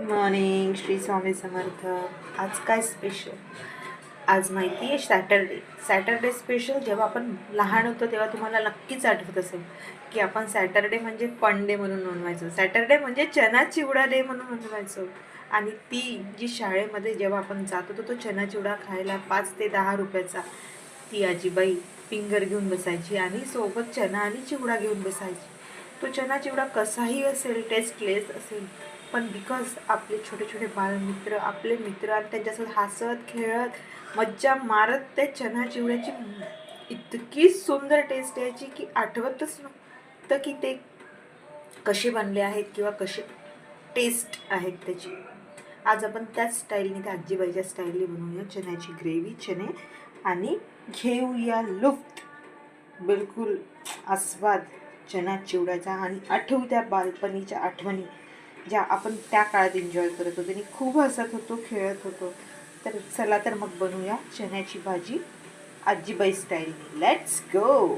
Morning, Shri Swami Samarth. आज काय special? आज माहिती आहे सॅटरडे स्पेशल. जेव्हा आपण लहान होतो तेव्हा तुम्हाला नक्कीच आठवत असेल की आपण सॅटरडे म्हणजे फन डे म्हणून म्हणवायचो. सॅटरडे म्हणजे चना चिवडा डे म्हणून म्हणवायचो. आणि ती जी शाळेमध्ये जेव्हा आपण जात होतो तो चना चिवडा खायला 5 ते 10 रुपयाचा, ती आजीबाई फिंगर घेऊन बसायची आणि सोबत चना आणि चिवडा घेऊन बसायची. तो चना चिवडा कसाही असेल, टेस्टलेस असेल, पण बिकॉज आपले छोटे छोटे बालमित्र, आपले मित्र आणि त्यांच्यासोबत हसत खेळत मज्जा मारत ते चना चिवड्याची इतकी सुंदर टेस्ट यायची की आठवतच नव्हतं की ते कसे बनले आहेत किंवा कसे टेस्ट आहेत त्याची. आज आपण त्याच स्टाईलने, त्या आजीबाईच्या स्टाईलने बनवूया चण्याची ग्रेव्ही, चणे, आणि घेऊया लुफ्त, बिलकुल आस्वाद चना चिवड्याचा. आणि आठवू त्या बालपणीच्या आठवणी ज्या आपण त्या काळात एन्जॉय करत होतो आणि खूप हसत होतो, खेळत होतो. तर चला तर मग बनवूया चण्याची भाजी आजीबाई स्टाईलने. Let's go.